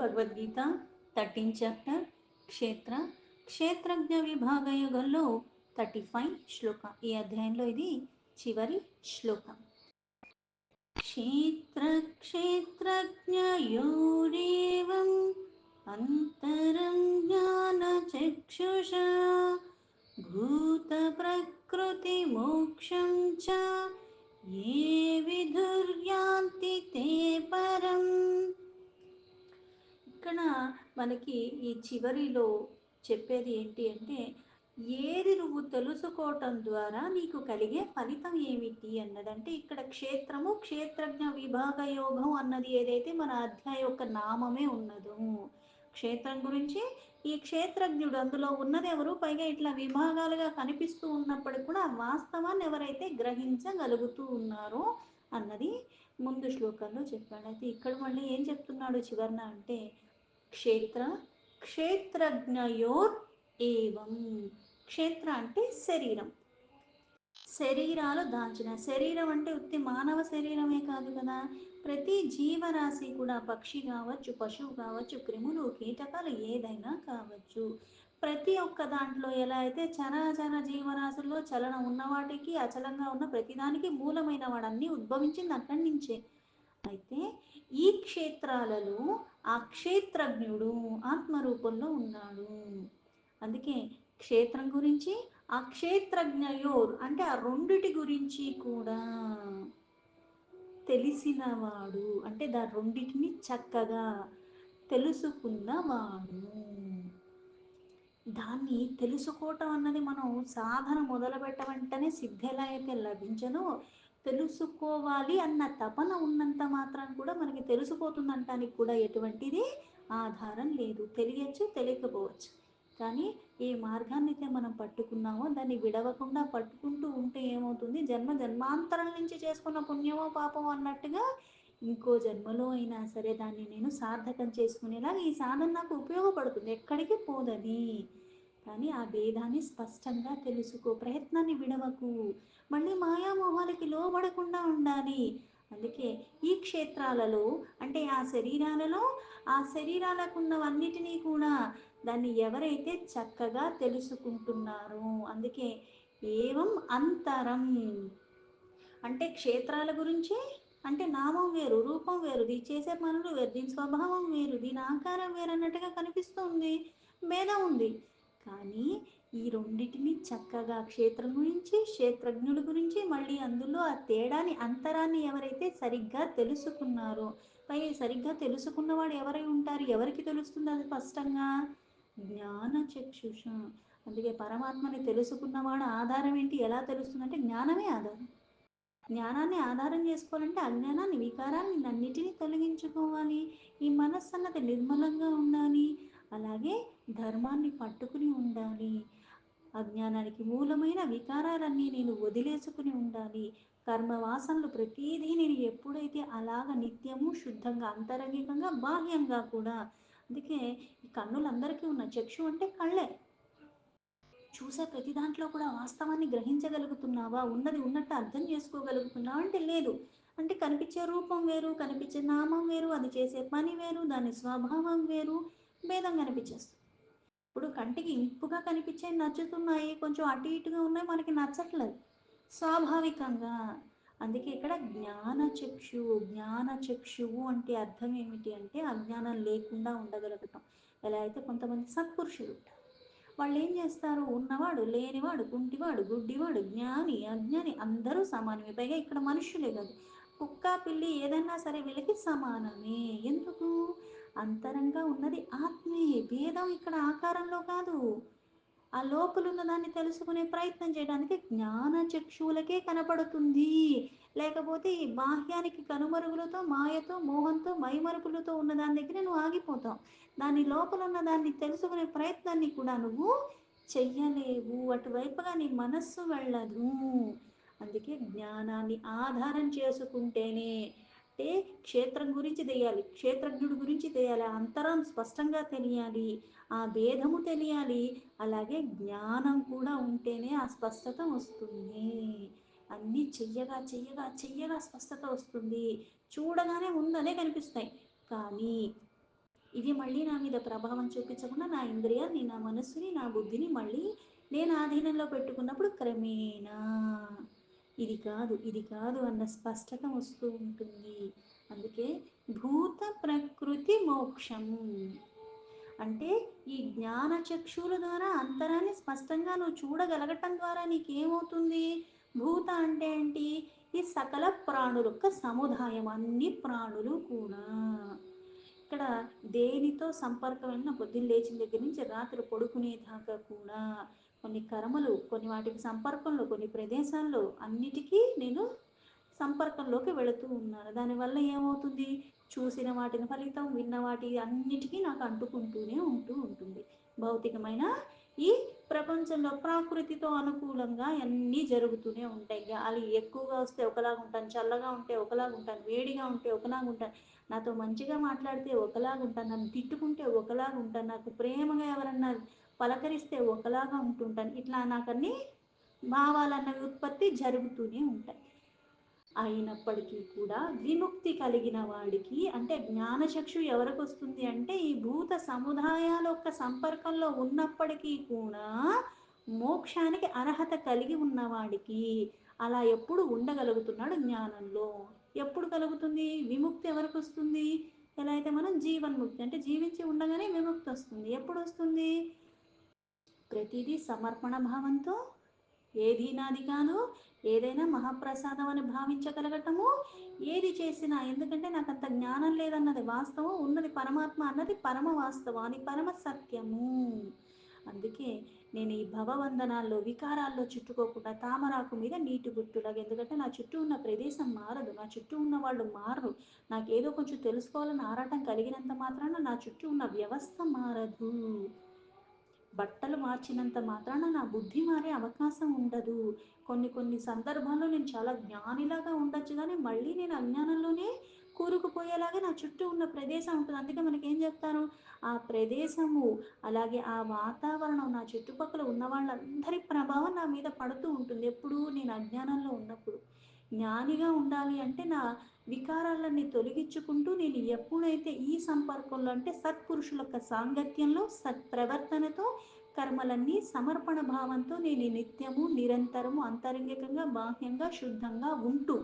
Bhagavad Gita 13th chapter క్షేత్ర క్షేత్రజ్ఞ విభాగ యుగంలో 35 శ్లోక. ఈ అధ్యాయంలో ఇది చివరి శ్లోకం. క్షేత్ర క్షేత్రజ్ఞయోరేవం అంతరం జ్ఞాన చక్షుషా భూత ప్రకృతి మోక్షం చ ఏ విదుర్యాంతి తే పరం. ఇక్కడ మనకి ఈ చివరిలో చెప్పేది ఏంటి అంటే, ఏది నువ్వు తెలుసుకోవటం ద్వారా నీకు కలిగే ఫలితం ఏమిటి అన్నదంటే, ఇక్కడ క్షేత్రము క్షేత్రజ్ఞ విభాగ యోగం అన్నది ఏదైతే మన అధ్యాయ యొక్క నామమే ఉన్నదో, క్షేత్రం గురించి ఈ క్షేత్రజ్ఞుడు అందులో ఉన్నది ఎవరు, పైగా ఇట్లా విభాగాలుగా కనిపిస్తూ ఉన్నప్పటికీ కూడా ఆ వాస్తవాన్ని ఎవరైతే గ్రహించగలుగుతూ ఉన్నారో అన్నది ముందు శ్లోకంలో చెప్పాడు. అయితే ఇక్కడ మళ్ళీ ఏం చెప్తున్నాడు చివరన అంటే, క్షేత్ర క్షేత్రజ్ఞయోర్ ఏవం. క్షేత్ర అంటే శరీరం, శరీరాలు దాల్చిన శరీరం అంటే ఉత్తి మానవ శరీరమే కాదు కదా, ప్రతి జీవరాశి కూడా పక్షి కావచ్చు, పశువు కావచ్చు, క్రిములు కీటకాలు ఏదైనా కావచ్చు, ప్రతి ఒక్క దాంట్లో ఎలా అయితే చరాచర జీవరాశుల్లో చలనం ఉన్న వాటికి అచలంగా ఉన్న ప్రతిదానికి మూలమైన వాడన్నీ ఉద్భవించింది అక్కడి నుంచే. అయితే ఈ క్షేత్రాలలో ఆ క్షేత్రజ్ఞుడు ఆత్మరూపంలో ఉన్నాడు. అందుకే క్షేత్రం గురించి ఆ క్షేత్రజ్ఞయోర్ అంటే ఆ రెండిటి గురించి కూడా తెలిసినవాడు, అంటే దాని రెండిటిని చక్కగా తెలుసుకున్నవాడు. దాన్ని తెలుసుకోవటం అన్నది మనం సాధన మొదలు పెట్టమంటేనే సిద్ధి ఎలా అయితే లభించదో, తెలుసుకోవాలి అన్న తపన ఉన్నంత మాత్రం కూడా మనకి తెలిసిపోతుందంటానికి కూడా ఎటువంటిది ఆధారం లేదు. తెలియచ్చు, తెలియకపోవచ్చు, కానీ ఏ మార్గాన్ని అయితే మనం పట్టుకున్నామో దాన్ని విడవకుండా పట్టుకుంటూ ఉంటే ఏమవుతుంది, జన్మ జన్మాంతరం నుంచి చేసుకున్న పుణ్యమో పాపమో అన్నట్టుగా ఇంకో జన్మలో అయినా సరే దాన్ని నేను సార్థకం చేసుకునేలా ఈ సాధన నాకు ఉపయోగపడుతుంది, ఎక్కడికి పోదని. కానీ ఆ భేదాన్ని స్పష్టంగా తెలుసుకో, ప్రయత్నాన్ని విడవకు, మళ్ళీ మాయామోహాలకి లోబడకుండా ఉండాలి. అందుకే ఈ క్షేత్రాలలో అంటే ఆ శరీరాలలో ఆ శరీరాలకు ఉన్నవన్నిటినీ కూడా దాన్ని ఎవరైతే చక్కగా తెలుసుకుంటున్నారో, అందుకే ఏవం అంతరం అంటే క్షేత్రాల గురించి అంటే నామం వేరు, రూపం వేరు, దీని చేసే పనులు వేరు, దీని స్వభావం వేరు, దీని ఆకారం వేరు అన్నట్టుగా కనిపిస్తుంది, భేదం ఉంది. కానీ ఈ రెండిటిని చక్కగా క్షేత్రం గురించి క్షేత్రజ్ఞుడి గురించి మళ్ళీ అందులో ఆ తేడాని అంతరాన్ని ఎవరైతే సరిగ్గా తెలుసుకున్నారో, పై సరిగ్గా తెలుసుకున్నవాడు ఎవరై ఉంటారు, ఎవరికి తెలుస్తుంది అది స్పష్టంగా, జ్ఞాన చక్షుష. అందుకే పరమాత్మని తెలుసుకున్నవాడు ఆధారం ఏంటి, ఎలా తెలుస్తుందంటే జ్ఞానమే ఆధారం. జ్ఞానాన్ని ఆధారం చేసుకోవాలంటే అజ్ఞానాన్ని వికారాన్ని అన్నిటినీ తొలగించుకోవాలి, ఈ మనస్సు అన్నది నిర్మలంగా ఉండాలి, అలాగే ధర్మాన్ని పట్టుకుని ఉండాలి, అజ్ఞానానికి మూలమైన వికారాలన్నీ నేను వదిలేసుకుని ఉండాలి, కర్మ వాసనలు ప్రతీదీ నేను ఎప్పుడైతే అలాగ నిత్యము శుద్ధంగా అంతరంగికంగా బాహ్యంగా కూడా. అందుకే ఈ కన్నులందరికీ ఉన్న చక్షు అంటే కళ్ళే, చూసే ప్రతి దాంట్లో కూడా వాస్తవాన్ని గ్రహించగలుగుతున్నావా, ఉన్నది ఉన్నట్టు అర్థం చేసుకోగలుగుతున్నావా అంటే లేదు. అంటే కనిపించే రూపం వేరు, కనిపించే నామం వేరు, అది చేసే పని వేరు, దాని స్వభావం వేరు, భేదం కనిపించేస్తుంది. ఇప్పుడు కంటికి ఇంపుగా కనిపించే నచ్చుతున్నాయి, కొంచెం అటు ఇటుగా ఉన్నాయి మనకి నచ్చట్లేదు స్వాభావికంగా. అందుకే ఇక్కడ జ్ఞాన చక్షువు అంటే అర్థం ఏమిటి అంటే అజ్ఞానం లేకుండా ఉండగలగటం. ఎలా అయితే కొంతమంది సత్పురుషులు వాళ్ళు ఏం చేస్తారు, ఉన్నవాడు లేనివాడు కుంటివాడు గుడ్డివాడు జ్ఞాని అజ్ఞాని అందరూ సమానమే, పైగా ఇక్కడ మనుష్యులే కాదు, కుక్క పిల్లి ఏదన్నా సరే వీళ్ళకి సమానమే. ఎందుకు, అంతరంగా ఉన్నది ఆత్మే, భేదం ఇక్కడ ఆకారంలో కాదు, ఆ లోపల ఉన్న దాన్ని తెలుసుకునే ప్రయత్నం చేయడానికి జ్ఞాన చక్షువులకే కనపడుతుంది. లేకపోతే ఈ బాహ్యానికి కనుమరుగులతో మాయతో మోహంతో మైమరుపులతో ఉన్న దాని దగ్గర నువ్వు ఆగిపోతావు, దాని లోపల ఉన్న దాన్ని తెలుసుకునే ప్రయత్నాన్ని కూడా నువ్వు చెయ్యలేవు, అటువైపుగా నీ మనస్సు వెళ్ళదు. అందుకే జ్ఞానాన్ని ఆధారం చేసుకుంటేనే, అంటే క్షేత్రం గురించి తెలియాలి, క్షేత్రజ్ఞుడి గురించి తెలియాలి, అంతరం స్పష్టంగా తెలియాలి, ఆ భేదము తెలియాలి, అలాగే జ్ఞానం కూడా ఉంటేనే ఆ స్పష్టత వస్తుంది. అన్నీ చెయ్యగా చెయ్యగా చెయ్యగా స్పష్టత వస్తుంది, చూడగానే ముందు అదే కనిపిస్తాయి, కానీ ఇది మళ్ళీ నా మీద ప్రభావం చూపించకుండా నా ఇంద్రియాన్ని, నా మనస్సుని, నా బుద్ధిని మళ్ళీ నేను ఆధీనంలో పెట్టుకున్నప్పుడు క్రమేణా ఇది కాదు, ఇది కాదు అన్న స్పష్టత వస్తూ ఉంటుంది. అందుకే భూత ప్రకృతి మోక్షం అంటే ఈ జ్ఞాన చక్షుల ద్వారా అంతరాన్ని స్పష్టంగా నువ్వు చూడగలగటం ద్వారా నీకేమవుతుంది? భూత అంటే ఏంటి? ఈ సకల ప్రాణుల యొక్క సముదాయం, అన్ని ప్రాణులు కూడా. ఇక్కడ దేనితో సంపర్కమైన పొద్దున్న లేచిన దగ్గర నుంచి రాత్రి పడుకునేదాకా కూడా కొన్ని కర్మలు, కొన్ని వాటికి సంపర్కంలో, కొన్ని ప్రదేశాల్లో అన్నిటికీ నేను సంపర్కంలోకి వెళుతూ ఉన్నాను. దానివల్ల ఏమవుతుంది? చూసిన వాటిని ఫలితం, విన్న వాటి అన్నిటికీ నాకు అంటుకుంటూనే ఉంటుంది. భౌతికమైన ఈ ప్రపంచంలో ప్రకృతితో అనుకూలంగా అన్నీ జరుగుతూనే ఉంటాయి. గాలి ఎక్కువగా వస్తే ఒకలాగా ఉంటాను, చల్లగా ఉంటే ఒకలాగా ఉంటాను, వేడిగా ఉంటే ఒకలాగా ఉంటాను, నాతో మంచిగా మాట్లాడితే ఒకలాగా ఉంటాను, నన్ను తిట్టుకుంటే ఒకలాగా ఉంటాను, నాకు ప్రేమగా ఎవరన్నా పలకరిస్తే ఒకలాగా ఉంటుంటాను. ఇట్లా నాకు అన్ని భావాలన్నవి ఉత్పత్తి జరుగుతూనే ఉంటాయి. అయినప్పటికీ కూడా విముక్తి కలిగిన వాడికి అంటే జ్ఞానచక్షు ఎవరికి వస్తుంది అంటే ఈ భూత సముదాయాల యొక్క సంపర్కంలో ఉన్నప్పటికీ కూడా మోక్షానికి అర్హత కలిగి ఉన్నవాడికి అలా ఎప్పుడు ఉండగలుగుతున్నాడు జ్ఞానంలో. ఎప్పుడు కలుగుతుంది విముక్తి? ఎవరికి వస్తుంది? ఎలా అయితే మనం జీవన్ముక్తి అంటే జీవించి ఉండగానే విముక్తి వస్తుంది. ఎప్పుడు వస్తుంది? ప్రతిదీ సమర్పణ భావంతో, ఏది నాది కాదు, ఏదైనా మహాప్రసాదం అని భావించగలగటము, ఏది చేసినా ఎందుకంటే నాకు అంత జ్ఞానం లేదన్నది వాస్తవం, ఉన్నది పరమాత్మ అన్నది పరమ వాస్తవం, అది పరమ సత్యము. అందుకే నేను ఈ భవబంధనాల్లో వికారాల్లో చుట్టుకోకుండా తామరాకు మీద నీటి గుర్తులాగా, ఎందుకంటే నా చుట్టూ ఉన్న ప్రదేశం మారదు, నా చుట్టూ ఉన్న వాళ్ళు మారరు, నాకేదో కొంచెం తెలుసుకోవాలని ఆరాటం కలిగినంత మాత్రాన నా చుట్టూ ఉన్న వ్యవస్థ మారదు. బట్టలు మార్చినంత మాత్రాన నా బుద్ధి మారే అవకాశం ఉండదు. కొన్ని సందర్భాల్లో నేను చాలా జ్ఞానిలాగా ఉండొచ్చు కానీ మళ్ళీ నేను అజ్ఞానంలోనే కూరుకుపోయేలాగా నా చుట్టూ ఉన్న ప్రదేశం ఉంటుంది. అందుకే మనకేం చెప్తాను? ఆ ప్రదేశము అలాగే ఆ వాతావరణం నా చుట్టుపక్కల ఉన్న వాళ్ళందరి ప్రభావం నా మీద పడుతూ ఉంటుంది. ఎప్పుడు నేను అజ్ఞానంలో ఉన్నప్పుడు. జ్ఞానిగా ఉండాలి అంటే నా వికారాలన్నీ తొలగించుకుంటూ నేను ఎప్పుడైతే ఈ సంపర్కంలో అంటే సత్పురుషుల యొక్క సాంగత్యంలో సత్ప్రవర్తనతో కర్మలన్నీ సమర్పణ భావంతో నేను నిత్యము నిరంతరము అంతరంగికంగా బాహ్యంగా శుద్ధంగా ఉంటూ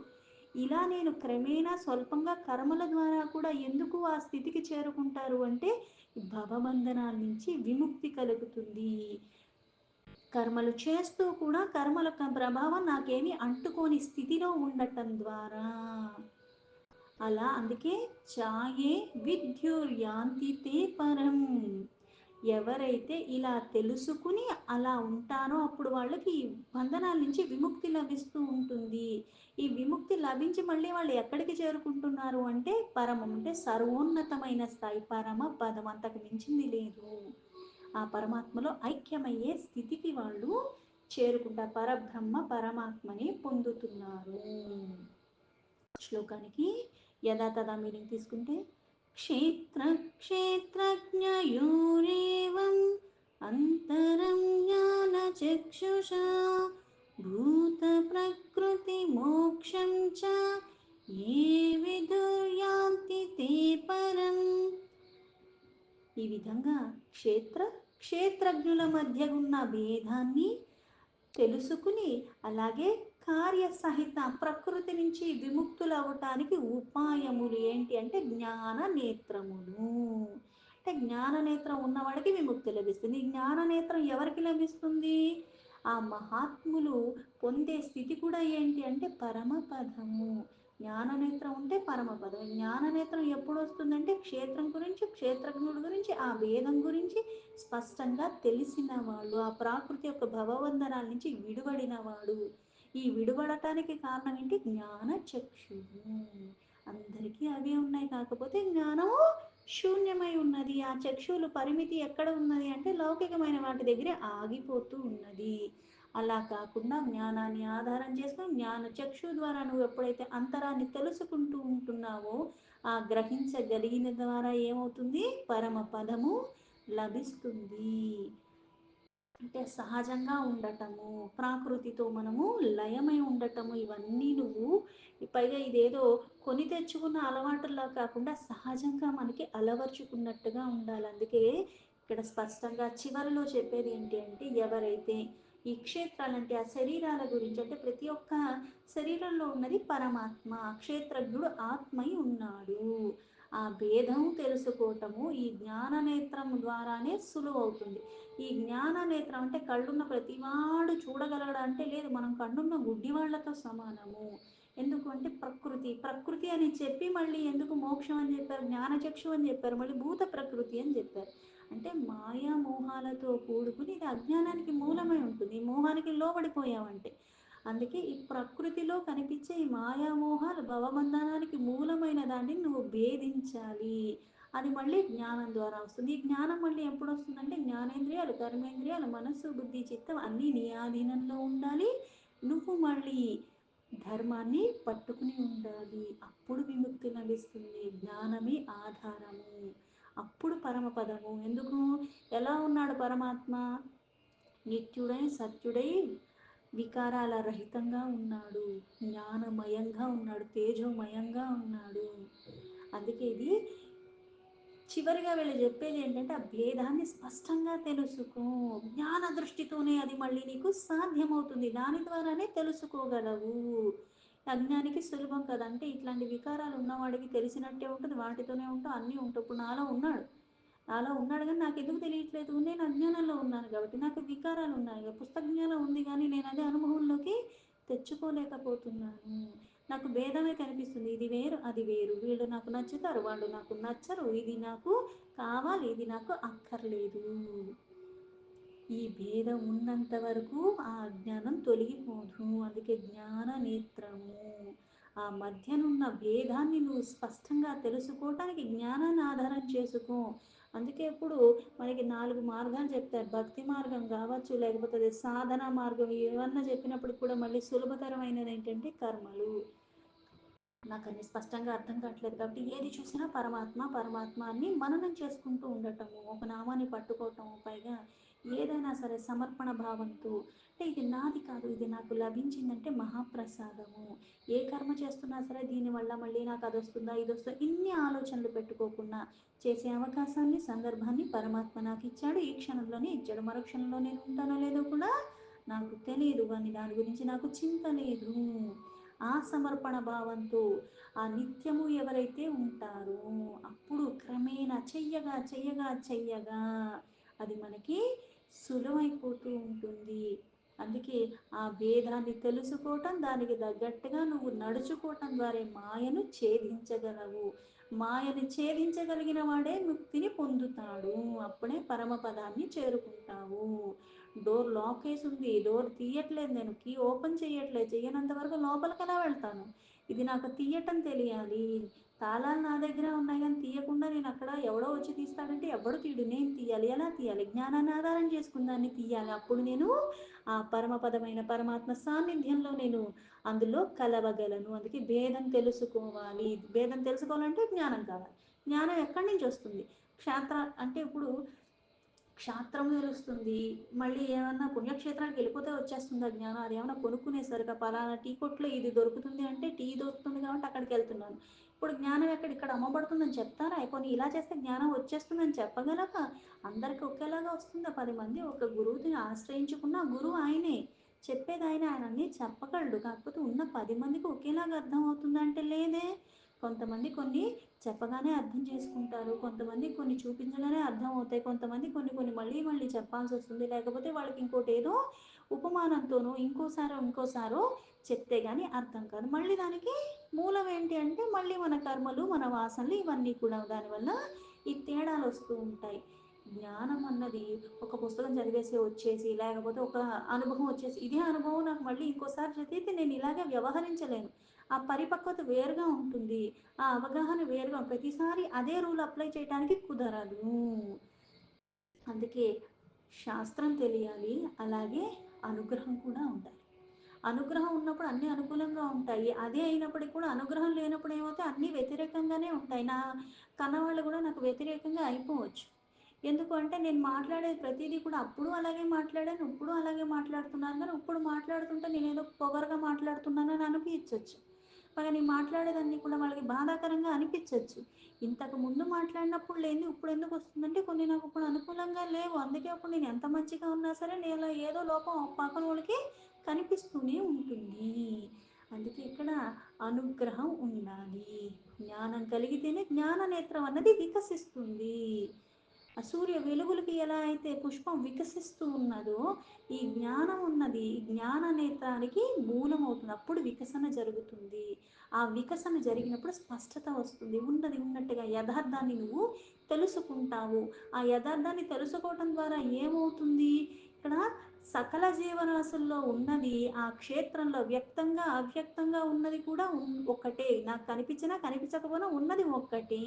ఇలా నేను క్రమేణా స్వల్పంగా కర్మల ద్వారా కూడా ఎందుకు ఆ స్థితికి చేరుకుంటారు అంటే భవబంధనాల నుంచి విముక్తి కలుగుతుంది. కర్మలు చేస్తూ కూడా కర్మల యొక్క ప్రభావం నాకేమీ అంటుకోని స్థితిలో ఉండటం ద్వారా అలా. అందుకే ఛాయే విద్యుర్యాంతి తే పరం. ఎవరైతే ఇలా తెలుసుకుని అలా ఉంటారో అప్పుడు వాళ్ళకి ఈ బంధనాల నుంచి విముక్తి లభిస్తూ ఉంటుంది. ఈ విముక్తి లభించి మళ్ళీ వాళ్ళు ఎక్కడికి చేరుకుంటున్నారు అంటే పరమం అంటే సర్వోన్నతమైన స్థాయి, పరమ పదం, అంతకు మించింది లేదు. ఆ పరమాత్మలో ఐక్యమయ్యే స్థితికి వాళ్ళు చేరుకుంటారు, పరబ్రహ్మ పరమాత్మని పొందుతున్నారు. శ్లోకానికి యథాతథా మీనింగ్ తీసుకుంటే క్షేత్ర క్షేత్రజ్ఞయోరేవం అంతరం జ్ఞాన చక్షుషా భూత ప్రకృతి మోక్షం చ ఏ విదుర్యాంతి తే పరం. ఈ విధంగా క్షేత్రజ్ఞుల మధ్య ఉన్న భేదాన్ని తెలుసుకుని అలాగే కార్యసహిత ప్రకృతి నుంచి విముక్తులు అవటానికి ఉపాయములు ఏంటి అంటే జ్ఞాన నేత్రములు. అంటే జ్ఞాన నేత్రం ఉన్నవాడికి విముక్తి లభిస్తుంది. ఈ జ్ఞాన నేత్రం ఎవరికి లభిస్తుంది? ఆ మహాత్ములు పొందే స్థితి కూడా ఏంటి అంటే పరమపదము. జ్ఞాననేత్రం ఉంటే పరమపదం. జ్ఞాననేత్రం ఎప్పుడు వస్తుందంటే క్షేత్రం గురించి, క్షేత్రజ్ఞుడి గురించి, ఆ వేదం గురించి స్పష్టంగా తెలిసిన వాళ్ళు, ఆ ప్రాకృతి యొక్క భవబంధనాల నుంచి విడువడిన వాడు. ఈ విడువడటానికి కారణం ఏంటి? జ్ఞాన చక్షువు. అందరికీ అవే ఉన్నాయి, కాకపోతే జ్ఞానము శూన్యమై ఉన్నది. ఆ చక్షువులు పరిమితి ఎక్కడ ఉన్నది అంటే లౌకికమైన వాటి దగ్గరే ఆగిపోతూ ఉన్నది. అలా కాకుండా జ్ఞానాన్ని ఆధారం చేసుకుని జ్ఞాన చక్షు ద్వారా నువ్వు ఎప్పుడైతే అంతరాన్ని తెలుసుకుంటూ ఉంటున్నావో ఆ గ్రహించగలిగిన ద్వారా ఏమవుతుంది? పరమ పదము లభిస్తుంది. అంటే సహజంగా ఉండటము, ప్రాకృతితో మనము లయమై ఉండటము, ఇవన్నీ నువ్వు పైగా ఇదేదో కొని తెచ్చుకున్న అలవాటులా కాకుండా సహజంగా మనకి అలవర్చుకున్నట్టుగా ఉండాలి. అందుకే ఇక్కడ స్పష్టంగా చివరిలో చెప్పేది ఏంటి అంటే, ఎవరైతే ఈ క్షేత్రాలంటే ఆ శరీరాల గురించి అంటే ప్రతి ఒక్క శరీరంలో ఉన్నది పరమాత్మ, క్షేత్రజ్ఞుడు ఆత్మై ఉన్నాడు. ఆ భేదం తెలుసుకోవటము ఈ జ్ఞాన నేత్రం ద్వారానే సులువవుతుంది. ఈ జ్ఞాన నేత్రం అంటే కళ్ళున్న ప్రతివాడు చూడగలగడా అంటే లేదు, మనం కళ్ళున్న గుడ్డి వాళ్ళతో సమానము. ఎందుకు అంటే ప్రకృతి ప్రకృతి అని చెప్పి మళ్ళీ ఎందుకు మోక్షం అని చెప్పారు, జ్ఞానచక్షు అని చెప్పారు, మళ్ళీ భూత ప్రకృతి అని చెప్పారు. అంటే మాయా మోహాలతో కూడుకుని ఇది అజ్ఞానానికి మూలమై ఉంటుంది, ఈ మోహానికి లోబడిపోయామంటే. అందుకే ఈ ప్రకృతిలో కనిపించే ఈ మాయామోహాలు భవబంధనానికి మూలమైన దాన్ని నువ్వు భేదించాలి. అది మళ్ళీ జ్ఞానం ద్వారా వస్తుంది. ఈ జ్ఞానం మళ్ళీ ఎప్పుడు వస్తుందంటే జ్ఞానేంద్రియాలు, కర్మేంద్రియాలు, మనస్సు, బుద్ధి, చిత్తం అన్నీ నీ ఆధీనంలో ఉండాలి. నువ్వు మళ్ళీ ధర్మాన్ని పట్టుకుని ఉండాలి. అప్పుడు విముక్తి లభిస్తుంది. జ్ఞానమే ఆధారము. అప్పుడు పరమపదము. ఎందుకు? ఎలా ఉన్నాడు పరమాత్మ? నిత్యుడై సత్యుడై వికారాల రహితంగా ఉన్నాడు, జ్ఞానమయంగా ఉన్నాడు, తేజోమయంగా ఉన్నాడు. అందుకే ఇది చివరిగా వీళ్ళు చెప్పేది ఏంటంటే ఆ భేదాన్ని స్పష్టంగా తెలుసుకో. జ్ఞాన దృష్టితోనే అది మళ్ళీ నీకు సాధ్యమవుతుంది, దాని ద్వారానే తెలుసుకోగలవు. అజ్ఞానికి సులభం కదా, అంటే ఇట్లాంటి వికారాలు ఉన్నవాడికి తెలిసినట్టే ఉంటుంది, వాటితోనే ఉంటావు, అన్నీ ఉంటావు. ఇప్పుడు నాలో ఉన్నాడు కానీ నాకు ఎందుకు తెలియట్లేదు, నేను అజ్ఞానంలో ఉన్నాను కాబట్టి. నాకు వికారాలు ఉన్నాయి, పుస్తక జ్ఞానం ఉంది కానీ నేను అదే అనుభవంలోకి తెచ్చుకోలేకపోతున్నాను. నాకు భేదమే కనిపిస్తుంది, ఇది వేరు అది వేరు, వీళ్ళు నాకు నచ్చుతారు వాళ్ళు నాకు నచ్చరు, ఇది నాకు కావాలి ఇది నాకు అక్కర్లేదు. ఈ భేదం ఉన్నంత వరకు ఆ అజ్ఞానం తొలగిపోదు. అందుకే జ్ఞాన నేత్రము. ఆ మధ్యనున్న భేదాన్ని నువ్వు స్పష్టంగా తెలుసుకోవటానికి జ్ఞానాన్ని ఆధారం చేసుకో. అందుకే ఇప్పుడు మనకి 4 మార్గాలు చెప్తారు. భక్తి మార్గం కావచ్చు, లేకపోతే అది సాధన మార్గం, ఏమన్నా చెప్పినప్పుడు కూడా మళ్ళీ సులభతరమైనది ఏంటంటే కర్మలు. నాకు అన్ని స్పష్టంగా అర్థం కావట్లేదు కాబట్టి ఏది చూసినా పరమాత్మ పరమాత్మ అని మననం చేసుకుంటూ ఉండటము, ఒక నామాన్ని పట్టుకోవటము, పైగా ఏదైనా సరే సమర్పణ భావంతో. అంటే ఇది నాది కాదు, ఇది నాకు లభించిందంటే మహాప్రసాదము. ఏ కర్మ చేస్తున్నా సరే దీనివల్ల మళ్ళీ నాకు అది వస్తుందా ఇది వస్తుందా ఇన్ని ఆలోచనలు పెట్టుకోకుండా చేసే అవకాశాన్ని సందర్భాన్ని పరమాత్మ నాకు ఇచ్చాడు, ఈ క్షణంలోనే ఇచ్చాడు. మరో క్షణంలో నేను ఉంటానో లేదో కూడా నాకు తెలియదు, కానీ దాని గురించి నాకు చింత లేదు. ఆ సమర్పణ భావంతో ఆ నిత్యము ఎవరైతే ఉంటారో అప్పుడు క్రమేణా చెయ్యగా చెయ్యగా చెయ్యగా అది మనకి సులువైపోతూ ఉంటుంది. అందుకే ఆ భేదాన్ని తెలుసుకోవటం, దానికి తగ్గట్టుగా నువ్వు నడుచుకోవటం ద్వారా మాయను ఛేదించగలవు. మాయని ఛేదించగలిగిన వాడే ముక్తిని పొందుతాడు. అప్పుడే పరమపదాన్ని చేరుకుంటావు. డోర్ లాక్ వేసి ఉంది, డోర్ తీయట్లేదు, నేను కీ ఓపెన్ చేయట్లేదు, చేయనంత వరకు లోపలికి ఎలా వెళ్తాను? ఇది నాకు తీయటం తెలియాలి. తాళాలు నా దగ్గర ఉన్నాయి కానీ తీయకుండా నేను అక్కడ ఎవడో వచ్చి తీస్తాడంటే ఎవడు తీయడు, నేను తీయాలి. ఎలా తీయాలి? జ్ఞానాన్ని ఆధారం చేసుకుని దాన్ని తీయాలి. అప్పుడు నేను ఆ పరమపదమైన పరమాత్మ సాన్నిధ్యంలో నేను అందులో కలవగలను. అందుకే భేదం తెలుసుకోవాలి. భేదం తెలుసుకోవాలంటే జ్ఞానం కావాలి. జ్ఞానం ఎక్కడి నుంచి వస్తుంది? క్షేత్ర అంటే ఇప్పుడు క్షాత్రం తెలుస్తుంది, మళ్ళీ ఏమన్నా పుణ్యక్షేత్రానికి వెళ్ళిపోతే వచ్చేస్తుంది ఆ జ్ఞానం. అది ఏమన్నా కొనుక్కునేసరికి పలానా టీ కొట్లో ఇది దొరుకుతుంది అంటే టీ దొరుకుతుంది కాబట్టి అక్కడికి వెళ్తున్నాను. ఇప్పుడు జ్ఞానం ఎక్కడ? ఇక్కడ అమ్మబడుతుందని చెప్తారా? అయిపోయి ఇలా చేస్తే జ్ఞానం వచ్చేస్తుందని చెప్పగలక అందరికి ఒకేలాగా వస్తుందా? 10 మంది ఒక గురువుని ఆశ్రయించుకున్న గురువు ఆయనే, చెప్పేది ఆయన, ఆయన అన్నీ చెప్పగలడు. కాకపోతే ఉన్న 10 మందికి ఒకేలాగా అర్థం అవుతుందంటే లేదే. కొంతమంది కొన్ని చెప్పగానే అర్థం చేసుకుంటారు, కొంతమంది కొన్ని చూపించగానే అర్థం అవుతాయి, కొంతమంది కొన్ని కొన్ని మళ్ళీ మళ్ళీ చెప్పాల్సి వస్తుంది, లేకపోతే వాళ్ళకి ఇంకోటి ఏదో ఉపమానంతోనో ఇంకోసారో చెప్తే కానీ అర్థం కాదు. మళ్ళీ దానికి మూలం ఏంటి అంటే మళ్ళీ మన కర్మలు మన వాసనలు ఇవన్నీ కూడా దానివల్ల ఈ తేడాలు వస్తూ ఉంటాయి. జ్ఞానం అన్నది ఒక పుస్తకం చదివేసి వచ్చేసి, లేకపోతే ఒక అనుభవం వచ్చేసి ఇదే అనుభవం నాకు మళ్ళీ ఇంకోసారి చదివితే నేను ఇలాగే వ్యవహరించలేను. ఆ పరిపక్వత వేరుగా ఉంటుంది, ఆ అవగాహన వేరుగా, ప్రతిసారి అదే రూల్ అప్లై చేయడానికి కుదరదు. అందుకే శాస్త్రం తెలియాలి, అలాగే అనుగ్రహం కూడా ఉండాలి. అనుగ్రహం ఉన్నప్పుడు అన్నీ అనుకూలంగా ఉంటాయి, అదే అయినప్పటికీ కూడా అనుగ్రహం లేనప్పుడు ఏమవుతాయి, అన్నీ వ్యతిరేకంగానే ఉంటాయి. నా కన్నవాళ్ళు కూడా నాకు వ్యతిరేకంగా అయిపోవచ్చు. ఎందుకు అంటే నేను మాట్లాడేది ప్రతిదీ కూడా అప్పుడు అలాగే మాట్లాడాను, ఇప్పుడు అలాగే మాట్లాడుతున్నాను, కానీ ఇప్పుడు మాట్లాడుతుంటే నేనేదో పొగరుగా మాట్లాడుతున్నానని అనిపించవచ్చు. పైగా నేను మాట్లాడేదాన్ని కూడా వాళ్ళకి బాధాకరంగా అనిపించవచ్చు. ఇంతకు ముందు మాట్లాడినప్పుడు లేనిది ఇప్పుడు ఎందుకు వస్తుందంటే కొన్ని నాకు ఇప్పుడు అనుకూలంగా లేవు. అందుకే ఇప్పుడు నేను ఎంత మంచిగా ఉన్నా సరే నేను ఏదో లోపం పక్కన వాళ్ళకి కనిపిస్తూనే ఉంటుంది. అందుకే ఇక్కడ అనుగ్రహం ఉండాలి. జ్ఞానం కలిగితేనే జ్ఞాన నేత్రం అన్నది వికసిస్తుంది. ఆ సూర్య వెలుగులకి ఎలా అయితే పుష్పం వికసిస్తూ ఉన్నదో ఈ జ్ఞానం ఉన్నది ఈ జ్ఞాన నేత్రానికి మూలమవుతుంది. అప్పుడు వికసన జరుగుతుంది. ఆ వికసన జరిగినప్పుడు స్పష్టత వస్తుంది. ఉన్నది ఉన్నట్టుగా యథార్థాన్ని నువ్వు తెలుసుకుంటావు. ఆ యథార్థాన్ని తెలుసుకోవటం ద్వారా ఏమవుతుంది? ఇక్కడ సకల జీవరాశుల్లో ఉన్నది ఆ క్షేత్రంలో వ్యక్తంగా అవ్యక్తంగా ఉన్నది కూడా ఒక్కటే. నాకు కనిపించినా కనిపించకపోయినా ఉన్నది ఒక్కటే.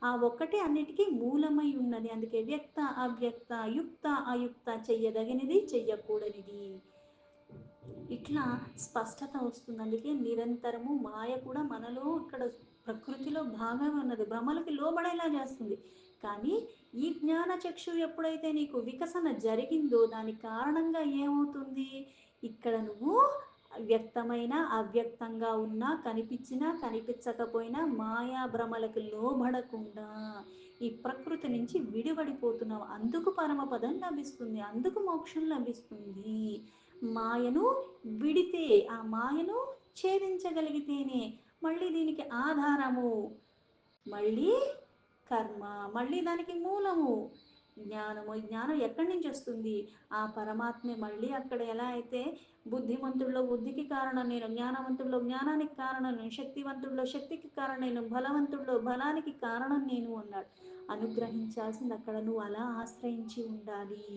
ఆ ఒక్కటే అన్నిటికీ మూలమై ఉన్నది. అందుకే వ్యక్త అవ్యక్త యుక్త అయుక్త, చెయ్యదగినది చెయ్యకూడనిది, ఇట్లా స్పష్టత వస్తుంది. అందుకే నిరంతరము మాయ కూడా మనలో ఇక్కడ ప్రకృతిలో భాగంగా ఉన్నది, భ్రమలకి లోబడేలా చేస్తుంది. కానీ ఈ జ్ఞాన చక్షు ఎప్పుడైతే నీకు వికసన జరిగిందో దాని కారణంగా ఏమవుతుంది? ఇక్కడ నువ్వు వ్యక్తమైన అవ్యక్తంగా ఉన్నా కనిపించినా కనిపించకపోయినా మాయా భ్రమలకు లోబడకుండా ఈ ప్రకృతి నుంచి విడిపడిపోతున్నావు. అందుకు పరమపదం లభిస్తుంది, అందుకు మోక్షం లభిస్తుంది. మాయను విడితే, ఆ మాయను ఛేదించగలిగితేనే. మళ్ళీ దీనికి ఆధారము మళ్ళీ కర్మ, మళ్ళీ దానికి మూలము జ్ఞానము. జ్ఞానం ఎక్కడి నుంచి వస్తుంది? ఆ పరమాత్మే. మళ్ళీ అక్కడ ఎలా అయితే బుద్ధిమంతుల్లో బుద్ధికి కారణం నేను, జ్ఞానవంతుల్లో జ్ఞానానికి కారణం నేను, శక్తివంతుల్లో శక్తికి కారణం నేను, బలవంతుల్లో బలానికి కారణం నేను అన్నాడు. అనుగ్రహించాల్సింది అక్కడ నువ్వు అలా ఆశ్రయించి ఉండాలి.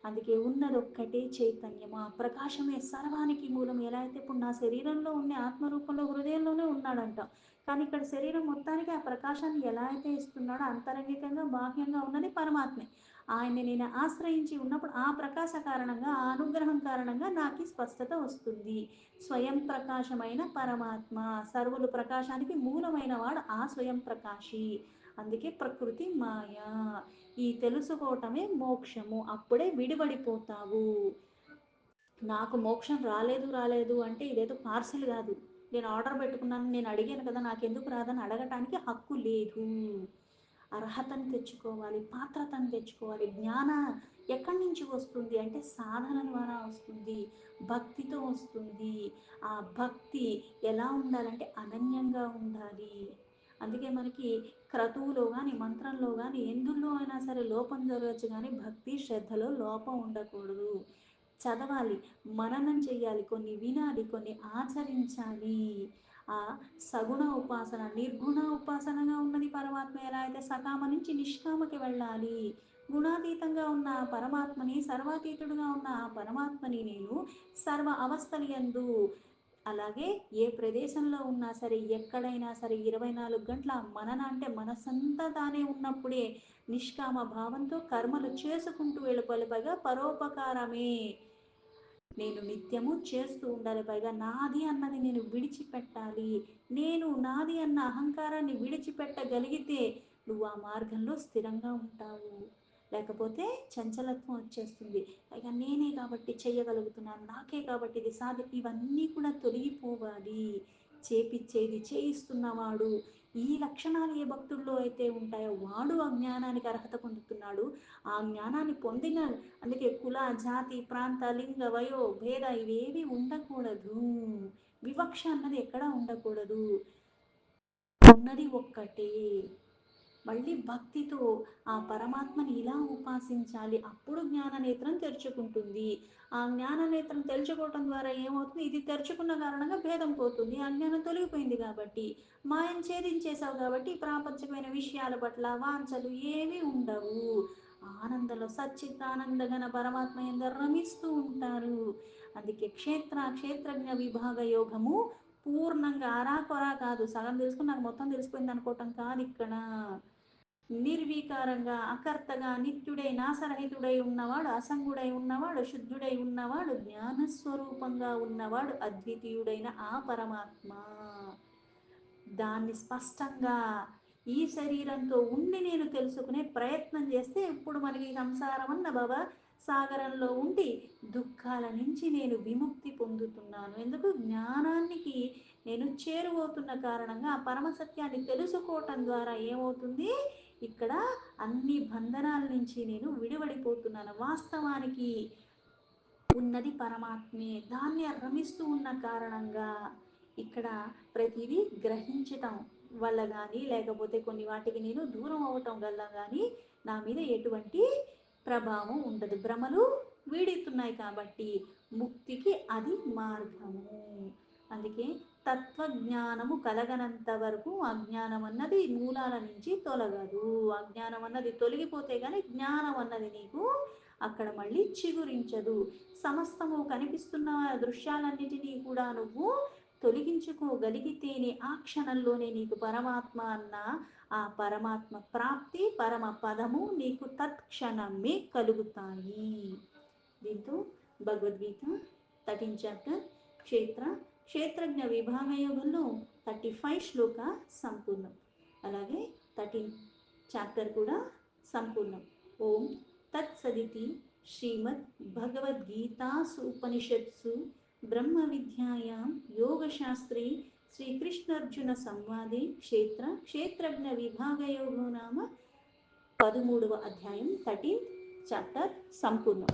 అందుకే ఉన్నది ఒక్కటే చైతన్యము, ఆ ప్రకాశమే సర్వానికి మూలం. ఎలా అయితే ఇప్పుడు నా శరీరంలో ఉన్న ఆత్మరూపంలో హృదయంలోనే ఉన్నాడంట, కానీ ఇక్కడ శరీరం మొత్తానికి ఆ ప్రకాశాన్ని ఎలా అయితే ఇస్తున్నాడో అంతరంగికంగా బాహ్యంగా ఉన్నది పరమాత్మే. ఆయన్ని నేను ఆశ్రయించి ఉన్నప్పుడు ఆ ప్రకాశ కారణంగా ఆ అనుగ్రహం కారణంగా నాకు స్పష్టత వస్తుంది. స్వయం ప్రకాశమైన పరమాత్మ, సర్వులు ప్రకాశానికి మూలమైన వాడు ఆ స్వయం ప్రకాశి. అందుకే ప్రకృతి మాయ. ఈ తెలుసుకోవటమే మోక్షము. అప్పుడే విడిపడిపోతావు. నాకు మోక్షం రాలేదు రాలేదు అంటే ఇదేదో పార్సిల్ కాదు. నేను ఆర్డర్ పెట్టుకున్నాను, నేను అడిగాను కదా, నాకెందుకు రాదని అడగటానికి హక్కు లేదు. అర్హతను తెచ్చుకోవాలి, పాత్రతను తెచ్చుకోవాలి. జ్ఞాన ఎక్కడి నుంచి వస్తుంది అంటే సాధన ద్వారా వస్తుంది, భక్తితో వస్తుంది. ఆ భక్తి ఎలా ఉండాలంటే అనన్యంగా ఉండాలి. అందుకే మనకి క్రతువులో కానీ మంత్రంలో కానీ ఎందులో అయినా సరే లోపం జరగచ్చు, కానీ భక్తి శ్రద్ధలో లోపం ఉండకూడదు. చదవాలి, మననం చెయ్యాలి, కొన్ని వినాలి, కొన్ని ఆచరించాలి. ఆ సగుణ ఉపాసన నిర్గుణ ఉపాసనగా ఉన్నది పరమాత్మ. ఎలా అయితే సకామ నుంచి నిష్కామకి వెళ్ళాలి. గుణాతీతంగా ఉన్న పరమాత్మని, సర్వాతీతుడుగా ఉన్న ఆ పరమాత్మని నేను సర్వ అవస్థలు యందు, అలాగే ఏ ప్రదేశంలో ఉన్నా సరే ఎక్కడైనా సరే 24 గంటల మనన అంటే మనసంతా తానే ఉన్నప్పుడే నిష్కామ భావంతో కర్మలు చేసుకుంటూ వెళ్ళిపోవాలి. పైగా పరోపకారమే నేను నిత్యము చేస్తూ ఉండాలి. పైగా నాది అన్నది నేను విడిచిపెట్టాలి. నేను నాది అన్న అహంకారాన్ని విడిచిపెట్టగలిగితే నువ్వు ఆ మార్గంలో స్థిరంగా ఉంటావు. లేకపోతే చంచలత్వం వచ్చేస్తుంది. పైగా నేనే కాబట్టి చెయ్యగలుగుతున్నాను, నాకే కాబట్టి ఇది సాధ్యం, ఇవన్నీ కూడా తొలగిపోవాలి. చేపిచ్చేది చేయిస్తున్నవాడు, ఈ లక్షణాలు ఏ భక్తుల్లో అయితే ఉంటాయో వాడు ఆ జ్ఞానానికి అర్హత పొందుతున్నాడు. ఆ జ్ఞానాన్ని పొందిన, అందుకే కుల జాతి ప్రాంత లింగ వయో భేద ఇవేవి ఉండకూడదు. వివక్ష అన్నది ఎక్కడా ఉండకూడదు. ఉన్నది ఒక్కటే. మళ్ళీ భక్తితో ఆ పరమాత్మని ఇలా ఉపాసించాలి. అప్పుడు జ్ఞాన నేత్రం తెరుచుకుంటుంది. ఆ జ్ఞాన నేత్రం తెరుచుకోవటం ద్వారా ఏమవుతుంది? ఇది తెరుచుకున్న కారణంగా భేదం పోతుంది, అజ్ఞానం తొలగిపోయింది కాబట్టి. మాయం ఛేదించేశావు కాబట్టి ప్రాపంచికమైన విషయాల పట్ల వాంఛలు ఏమీ ఉండవు. ఆనందంలో సచ్చిదానందగన పరమాత్మ ఎందరు రమిస్తూ ఉంటారు. అందుకే క్షేత్రజ్ఞ విభాగ యోగము పూర్ణంగా అరాకొరా కాదు, సగం తెలుసుకుని నాకు మొత్తం తెలిసిపోయింది అనుకోవటం కాదు ఇక్కడ. నిర్వీకారంగా అకర్తగా నిత్యుడై నాసరహితుడై ఉన్నవాడు, అసంగుడై ఉన్నవాడు, శుద్ధుడై ఉన్నవాడు, జ్ఞానస్వరూపంగా ఉన్నవాడు అద్వితీయుడైన ఆ పరమాత్మ. దాన్ని స్పష్టంగా ఈ శరీరంతో ఉండి నేను తెలుసుకునే ప్రయత్నం చేస్తే ఇప్పుడు మనకి సంసారం అన్న భవ సాగరంలో ఉండి దుఃఖాల నుంచి నేను విముక్తి పొందుతున్నాను. ఎందుకు? జ్ఞానానికి నేను చేరువవుతున్న కారణంగా ఆ పరమసత్యాన్ని తెలుసుకోవటం ద్వారా ఏమవుతుంది, ఇక్కడ అన్ని బంధనాల నుంచి నేను విడివడిపోతున్నాను. వాస్తవానికి ఉన్నది పరమాత్మే, దాన్ని రమిస్తూ ఉన్న కారణంగా ఇక్కడ ప్రతిదీ గ్రహించటం వల్ల కానీ, లేకపోతే కొన్ని వాటికి నేను దూరం అవ్వటం వల్ల కానీ నా మీద ఎటువంటి ప్రభావం ఉండదు. భ్రమలు వీడుతున్నాయి కాబట్టి ముక్తికి అది మార్గము. అందుకే తత్వజ్ఞానము కలగనంత వరకు అజ్ఞానం అన్నది మూలాల నుంచి తొలగదు. అజ్ఞానం అన్నది తొలగిపోతే కానీ జ్ఞానం అన్నది నీకు అక్కడ మళ్ళీ చిగురించదు. సమస్తము కనిపిస్తున్న దృశ్యాలన్నిటినీ కూడా నువ్వు తొలగించుకోగలిగితేనే ఆ క్షణంలోనే నీకు పరమాత్మ అన్న ఆ పరమాత్మ ప్రాప్తి, పరమ పదము నీకు తత్క్షణమే కలుగుతాయి. దీంతో భగవద్గీత 13th చాప్టర్ క్షేత్ర క్షేత్రజ్ఞ విభాగ యోగంలో 35 శ్లోక సంపూర్ణం. అలాగే 13th చాప్టర్ కూడా సంపూర్ణం. ఓం తత్సదితి శ్రీమద్ భగవద్గీతాసు ఉపనిషత్సు బ్రహ్మ విద్యాయాం యోగశాస్త్రే శ్రీకృష్ణార్జున సంవాదే క్షేత్రజ్ఞ విభాగ యోగో నామ 13వ అధ్యాయం 13th చాప్టర్ సంపూర్ణం.